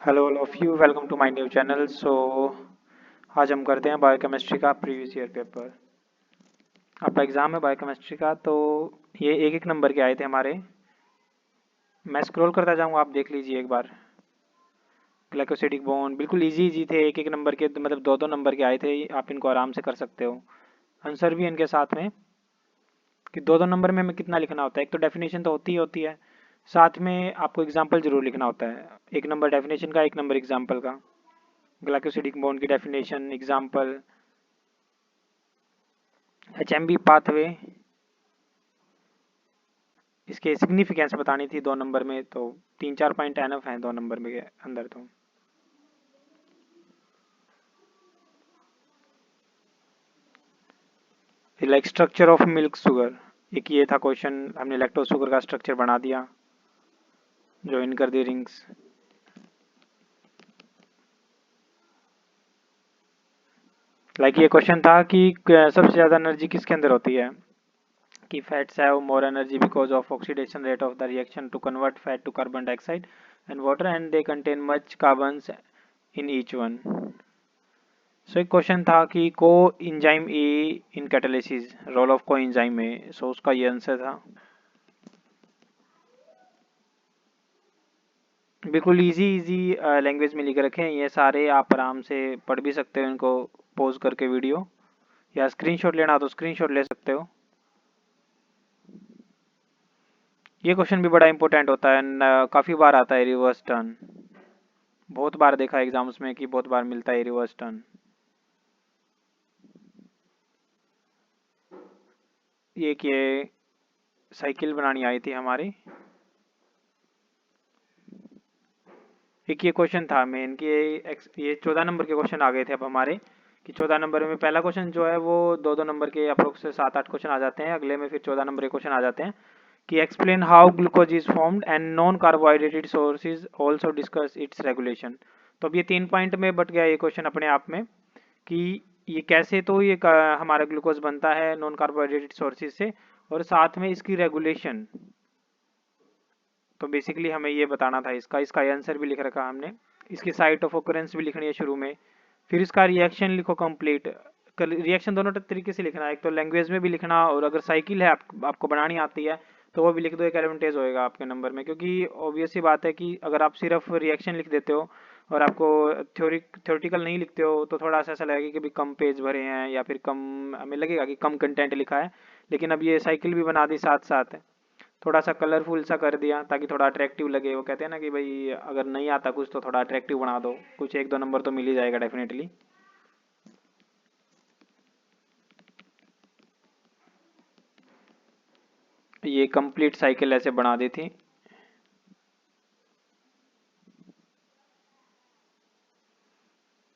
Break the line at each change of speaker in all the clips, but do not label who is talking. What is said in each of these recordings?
Hello all of you, welcome to my new channel. आज हम करते हैं बायोकेमिस्ट्री का प्रीवियस ईयर पेपर। आपका एग्ज़ाम है बायोकेमिस्ट्री का, तो ये एक एक नंबर के आए थे हमारे। मैं स्क्रॉल करता जाऊंगा, आप देख लीजिए एक बार। ग्लाइकोसिडिक बॉन्ड बिल्कुल इजी इजी थे, एक एक नंबर के, मतलब दो दो नंबर के आए थे। आप इनको आराम से कर सकते हो। आंसर भी इनके साथ में कि दो दो नंबर में हमें कितना लिखना होता है। एक तो डेफिनेशन तो होती है, साथ में आपको एग्जाम्पल जरूर लिखना होता है। एक नंबर डेफिनेशन का, एक नंबर एग्जाम्पल का। ग्लाइकोसिडिक बॉन्ड की डेफिनेशन, एग्जाम्पल, एचएमबी पाथवे, इसके सिग्निफिकेंस बतानी थी दो नंबर में, तो तीन चार पॉइंट एनफ हैं दो नंबर में के अंदर। तो like structure of milk sugar, एक ये था क्वेश्चन। हमने लैक्टोज शुगर का स्ट्रक्चर बना दिया, ज्वाइन कर दी रिंग्स। लाइक ये क्वेश्चन था कि सबसे ज़्यादा एनर्जी किसके अंदर होती है, कि fats have more energy because of oxidation rate of the reaction to convert fat to carbon dioxide and water and they contain much carbons in each one. So एक क्वेश्चन था कि coenzyme A in catalysis, role of coenzyme में। So उसका ये answer था। बिल्कुल easy easy language में लिख रखे हैं ये सारे, आप आराम से पढ़ भी सकते हो इनको पॉज करके वीडियो, या स्क्रीनशॉट लेना हो तो स्क्रीनशॉट ले सकते हो। ये क्वेश्चन भी बड़ा इंपॉर्टेंट होता है, काफ़ी बार आता है रिवर्स टर्न। बहुत बार देखा है एग्जाम्स में कि बहुत बार मिलता है रिवर्स टर्न। ये साइकिल बनानी आई थी हमारी। एक ये क्वेश्चन था मेन कि ये 14 नंबर के क्वेश्चन आ गए थे अब हमारे, कि 14 नंबर में पहला क्वेश्चन जो है वो दो दो नंबर के अप्रोक्स से 7-8 क्वेश्चन आ जाते हैं, अगले में फिर 14 नंबर के क्वेश्चन आ जाते हैं कि explain how glucose is formed and non carbohydrated sources also discuss it's regulation. तो अब ये 3 पॉइंट में बट गया ये क्वेश्चन अपने आप में, कि ये कैसे, तो ये हमारा ग्लूकोज बनता है नॉन कार्बोहाइड्रेटेड सोर्सेज से, और साथ में इसकी रेगुलेशन। तो बेसिकली हमें ये बताना था, इसका इसका आंसर भी लिख रखा हमने। इसकी साइट ऑफ ओकरेंस भी लिखनी है शुरू में, फिर इसका रिएक्शन लिखो कंप्लीट। रिएक्शन दोनों तरीके से लिखना है, एक तो लैंग्वेज में भी लिखना, और अगर साइकिल है आपको बनानी आती है तो वो भी लिख दो। एक एडवांटेज होएगा आपके नंबर में, क्योंकि ऑब्वियस सी बात है कि अगर आप सिर्फ रिएक्शन लिख देते हो और आपको थ्योरेटिकल नहीं लिखते हो, तो थोड़ा सा ऐसा लगेगा कि भी कम पेज भरे हैं, या फिर कम, हमें लगेगा कि कम कंटेंट लिखा है। लेकिन अब ये साइकिल भी बना दी साथ साथ, थोड़ा सा कलरफुल सा कर दिया ताकि थोड़ा अट्रैक्टिव लगे। वो कहते हैं ना कि भाई अगर नहीं आता कुछ तो थोड़ा अट्रैक्टिव बना दो, कुछ एक दो नंबर तो मिल ही जाएगा डेफिनेटली। ये कंप्लीट साइकिल ऐसे बना दी थी।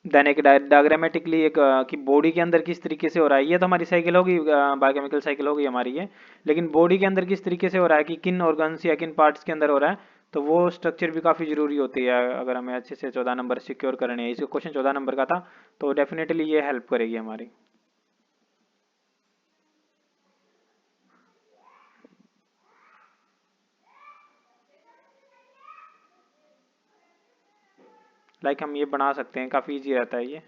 देन एक डायग्रामेटिकली एक कि बॉडी के अंदर किस तरीके से हो रहा है। ये तो हमारी साइकिल होगी, बायोकेमिकल साइकिल होगी हमारी ये। लेकिन बॉडी के अंदर किस तरीके से हो रहा है, कि किन ऑर्गन्स या किन पार्ट्स के अंदर हो रहा है, तो वो स्ट्रक्चर भी काफ़ी ज़रूरी होती है अगर हमें अच्छे से 14 नंबर सिक्योर करने हैं। इसका क्वेश्चन 14 नंबर का था, तो डेफिनेटली ये हेल्प करेगी हमारी। लाइक हम ये बना सकते हैं, काफ़ी इजी रहता है ये।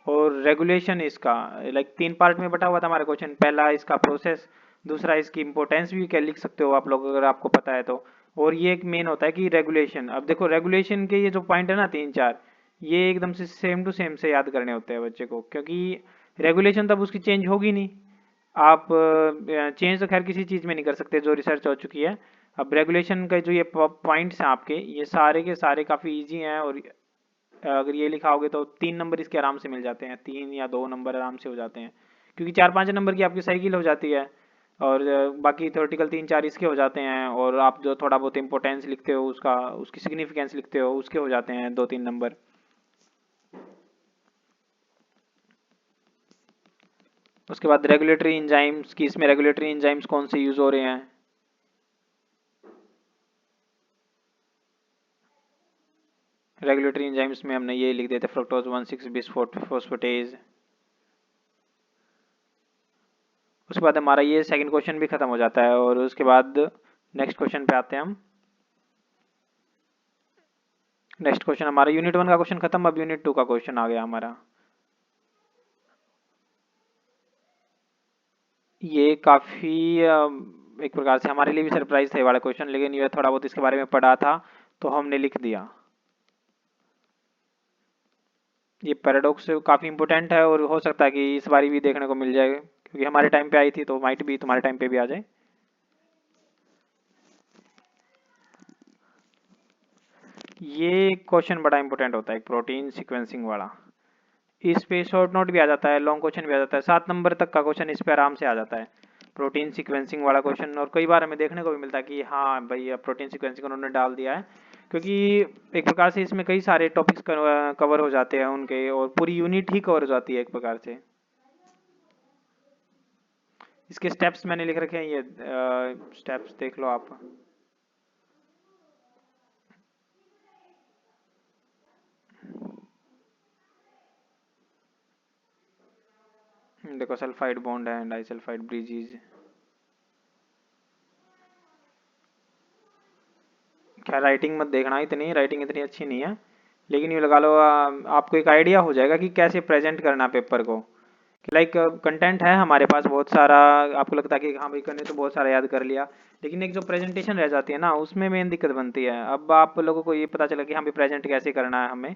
और रेगुलेशन इसका लाइक 3 पार्ट में बटा हुआ था हमारा क्वेश्चन। पहला इसका प्रोसेस, दूसरा इसकी इंपॉर्टेंस भी क्या लिख सकते हो आप लोग अगर आपको पता है तो, और ये एक मेन होता है कि रेगुलेशन। अब देखो रेगुलेशन के ये जो पॉइंट है ना 3-4, ये एकदम से सेम टू सेम से याद करने होते हैं बच्चे को, क्योंकि रेगुलेशन तब उसकी चेंज होगी नहीं। आप चेंज तो खैर किसी चीज़ में नहीं कर सकते जो रिसर्च हो चुकी है। अब रेगुलेशन का जो ये पॉइंट्स हैं आपके, ये सारे के सारे काफ़ी इजी हैं, और अगर ये लिखा होगे तो 3 नंबर इसके आराम से मिल जाते हैं, 3 या 2 नंबर आराम से हो जाते हैं, क्योंकि 4-5 नंबर की आपकी साइकिल हो जाती है। और बाकी थ्योरेटिकल 3-4 इसके हो जाते हैं, और आप जो थोड़ा बहुत इंपॉर्टेंस लिखते हो उसका, उसकी सिग्निफिकेंस लिखते हो, उसके हो जाते हैं 2-3 नंबर। उसके बाद रेगुलेटरी इंजाइम्स की, इसमें रेगुलेटरी इंजाइम्स कौन से यूज़ हो रहे हैं। रेगुलेटरी इंजाइम्स में हमने ये लिख देते, फ्रुक्टोज 1,6 बिस्फोस्फेटेज। उसके बाद हमारा ये सेकंड क्वेश्चन भी खत्म हो जाता है, और उसके बाद नेक्स्ट क्वेश्चन पे आते हैं हम। नेक्स्ट क्वेश्चन हमारा यूनिट 1 का क्वेश्चन खत्म, अब यूनिट 2 का क्वेश्चन आ गया हमारा। ये काफी एक प्रकार से हमारे लिए भी सरप्राइज था ये वाला क्वेश्चन, लेकिन ये थोड़ा बहुत इसके बारे में पढ़ा था तो हमने लिख दिया। ये पैराडॉक्स काफी इंपॉर्टेंट है और हो सकता है कि इस बारी भी देखने को मिल जाए, क्योंकि हमारे टाइम पे आई थी तो माइट भी तुम्हारे टाइम पे भी आ जाए। ये क्वेश्चन बड़ा इंपॉर्टेंट होता है, एक प्रोटीन सीक्वेंसिंग वाला। इस पे शॉर्ट नोट भी आ जाता है, लॉन्ग क्वेश्चन भी आ जाता है, 7 नंबर तक का क्वेश्चन इस पे आराम से आ जाता है, प्रोटीन सीक्वेंसिंग वाला क्वेश्चन। और कई बार हमें देखने को भी मिलता है कि हाँ भाई अब प्रोटीन सीक्वेंसिंग उन्होंने डाल दिया है, क्योंकि एक प्रकार से इसमें कई सारे टॉपिक्स कवर हो जाते हैं उनके, और पूरी यूनिट ही कवर हो जाती है एक प्रकार से। इसके स्टेप्स मैंने लिख रखे हैं, ये स्टेप्स देख लो आप। देखो सल्फाइड बॉन्ड है, डाइसल्फाइड ब्रिजेस। खैर राइटिंग मत देखना, इतनी राइटिंग इतनी अच्छी नहीं है, लेकिन ये लगा लो आपको एक आइडिया हो जाएगा कि कैसे प्रेजेंट करना पेपर को। लाइक कंटेंट है हमारे पास बहुत सारा, आपको लगता है कि हाँ भाई करने तो बहुत सारा याद कर लिया, लेकिन एक जो प्रेजेंटेशन रह जाती है ना, उसमें मेन दिक्कत बनती है। अब आप लोगों को ये पता चला कि हाँ भाई प्रेजेंट कैसे करना है हमें।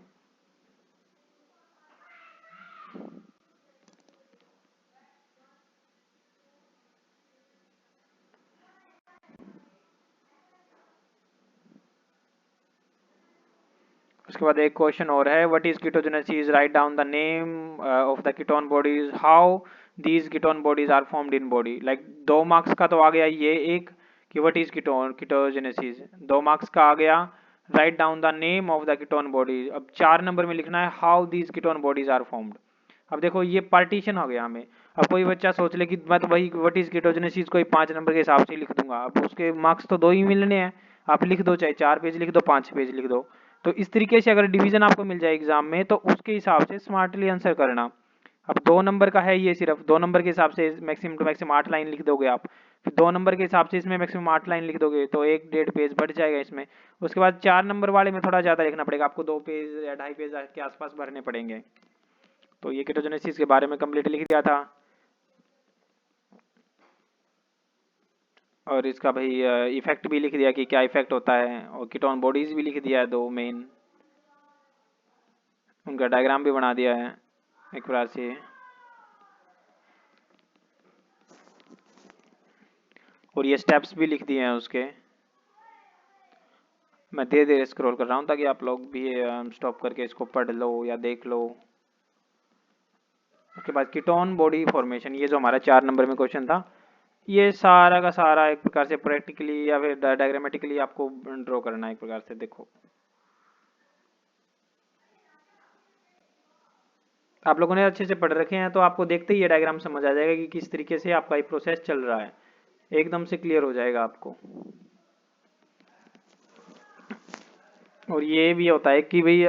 उसके बाद एक क्वेश्चन और है, what is ketogenesis, write down the name of the ketone bodies, how these ketone bodies are formed in body. Like 2 marks का तो आ गया ये एक, कि व्हाट इज कीटोजेनेसिस, 2 मार्क्स का आ गया। Write down the name of the ketone bodies, अब 4 नंबर में लिखना है how these ketone bodies are formed. अब देखो ये पार्टीशन हो गया हमें। अब कोई बच्चा सोच ले कि मैं तो भाई व्हाट इज कीटोजेनेसिस कोई 5 नंबर के हिसाब से लिख दूंगा, अब उसके मार्क्स तो 2 ही मिलने हैं। आप लिख दो, चाहे 4 पेज लिख दो, 5 पेज लिख दो। तो इस तरीके से अगर डिवीजन आपको मिल जाए एग्जाम में, तो उसके हिसाब से स्मार्टली आंसर करना। अब 2 नंबर का है ये, सिर्फ 2 नंबर के हिसाब से मैक्सिमम टू मैक्सिमम 8 लाइन लिख दोगे आप। फिर 2 नंबर के हिसाब से इसमें मैक्सिमम 8 लाइन लिख दोगे तो 1 1.5 पेज बढ़ जाएगा इसमें। उसके बाद 4 नंबर वाले में थोड़ा ज़्यादा लिखना पड़ेगा आपको, 2 पेज या 2.5 पेज के आसपास भरने पड़ेंगे। तो ये कीटोजेनेसिस के बारे में कंप्लीट लिख दिया था। और इसका भाई इफेक्ट भी लिख दिया कि क्या इफेक्ट होता है, और कीटोन बॉडीज भी लिख दिया है 2 मेन, उनका डायग्राम भी बना दिया है एक प्रकार से। और ये स्टेप्स भी लिख दिए हैं उसके। मैं धीरे धीरे स्क्रॉल कर रहा हूँ ताकि आप लोग भी स्टॉप करके इसको पढ़ लो या देख लो। उसके बाद कीटोन बॉडी फॉर्मेशन, ये जो हमारा 4 नंबर में क्वेश्चन था, ये सारा का सारा एक प्रकार से प्रैक्टिकली या फिर डायग्रामेटिकली आपको ड्रॉ करना है एक प्रकार से। देखो आप लोगों ने अच्छे से पढ़ रखे हैं तो आपको देखते ही ये डायग्राम समझ आ जाएगा कि किस तरीके से आपका ये प्रोसेस चल रहा है, एकदम से क्लियर हो जाएगा आपको। और ये भी होता है कि भाई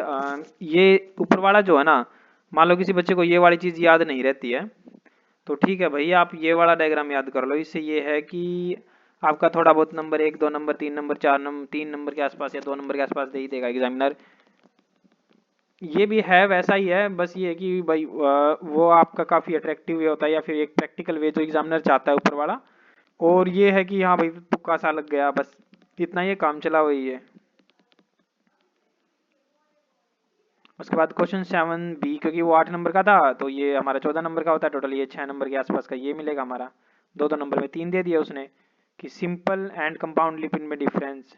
ये ऊपर वाला जो है ना, मान लो किसी बच्चे को ये वाली चीज़ याद नहीं रहती है, तो ठीक है भाई आप ये वाला डायग्राम याद कर लो। इससे ये है कि आपका थोड़ा बहुत number 1 2 number 3 number 4 number 3 number के आसपास या 2 नंबर के आसपास दे ही देगा एग्जामिनर। ये भी है वैसा ही है, बस ये है कि भाई वो आपका काफ़ी अट्रैक्टिव वे होता है, या फिर एक प्रैक्टिकल वे जो एग्जामिनर चाहता है ऊपर वाला। और ये है कि हाँ भाई तुक्का सा लग गया, बस इतना ही काम चला वही है। उसके बाद क्वेश्चन 7B, क्योंकि वो 8 नंबर का था तो ये हमारा 14 नंबर का होता है टोटल, ये 6 नंबर के आसपास का ये मिलेगा हमारा। 2 2 नंबर में 3 दे दिया उसने, कि सिंपल एंड कंपाउंड लिपिड में डिफरेंस।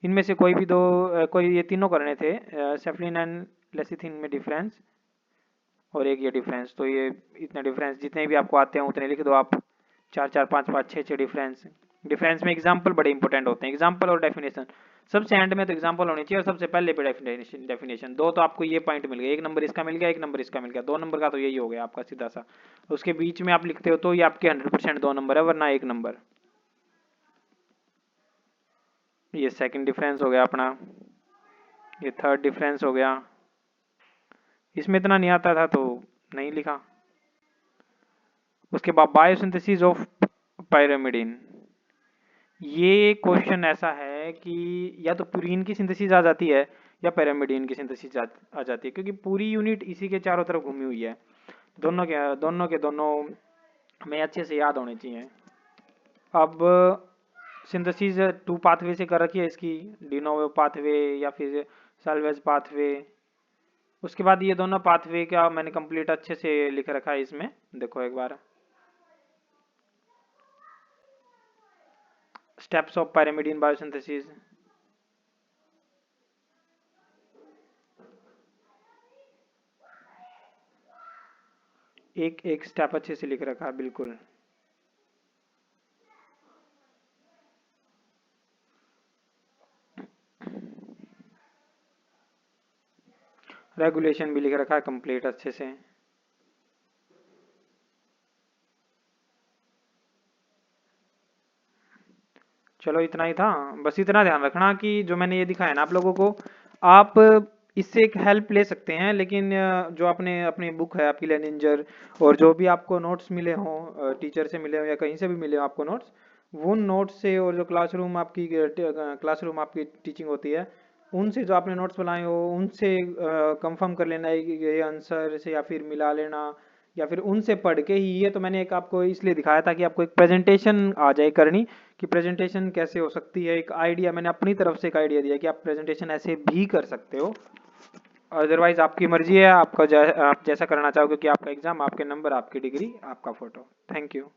इनमें से कोई भी दो कोई ये तीनों करने थे, सेफ्लिन एंड लेसिथिन में डिफरेंस, और एक ये डिफरेंस। तो ये इतने डिफरेंस जितने भी आपको आते हैं उतने लिख दो आप, 4 4 5 5 6 6 डिफरेंस। डिफरेंस में एग्जाम्पल बड़े इंपॉर्टेंट होते हैं, एग्जाम्पल और डेफिनेशन। सबसे एंड में तो एग्जाम्पल होनी चाहिए और सबसे पहले पे डेफिनेशन। डेफिनेशन दो तो आपको ये पॉइंट मिल गया, 1 नंबर इसका मिल गया, 1 नंबर इसका मिल गया, 2 नंबर का तो यही हो गया आपका सीधा सा। उसके बीच में आप लिखते हो तो ये आपके 100% 2 नंबर है, वरना 1 नंबर। ये सेकंड डिफरेंस हो गया अपना, ये थर्ड डिफरेंस हो गया। इसमें इतना नहीं आता था तो नहीं लिखा। उसके बाद बायोसिंथेसिस ऑफ पायरामिडिन, ये क्वेश्चन ऐसा है कि या तो प्यूरिन की सिंथेसिस आ जाती है, या पैरामिडियन की सिंथेसिस आ जाती है, क्योंकि पूरी यूनिट इसी के चारों तरफ घूमी हुई है। दोनों हमें अच्छे से याद होने चाहिए। अब सिंथेसिस 2 पाथवे से कर रखी है इसकी, डी नोवो पाथवे या फिर साल्वेज पाथवे। उसके बाद ये दोनों पाथवे का मैंने कंप्लीट अच्छे से लिख रखा है इसमें, देखो एक बार। स्टेप्स ऑफ पैरामिडियन बायोसिंथेसिस, एक एक स्टेप अच्छे से लिख रखा है बिल्कुल। रेगुलेशन भी लिख रखा है कंप्लीट अच्छे से। चलो इतना ही था, बस इतना ध्यान रखना कि जो मैंने ये दिखाया ना आप लोगों को, आप इससे एक हेल्प ले सकते हैं, लेकिन जो आपने अपनी बुक है आपकी लर्निंजर, और जो भी आपको नोट्स मिले हों, टीचर से मिले हों या कहीं से भी मिले हों आपको नोट्स, वो नोट्स से, और जो क्लासरूम आपकी टीचिंग होती है उनसे जो आपने नोट्स बनाए हो उनसे कंफर्म कर लेना है कि ये आंसर से, या फिर मिला लेना, या फिर उनसे पढ़ के ही। ये तो मैंने एक आपको इसलिए दिखाया था कि आपको एक प्रेजेंटेशन आ जाए करनी, कि प्रेजेंटेशन कैसे हो सकती है। एक आइडिया मैंने अपनी तरफ से एक आइडिया दिया कि आप प्रेजेंटेशन ऐसे भी कर सकते हो। अदरवाइज आपकी मर्जी है, आप जैसा करना चाहो, क्योंकि आपका एग्जाम, आपके नंबर, आपकी डिग्री, आपका फोटो। Thank you.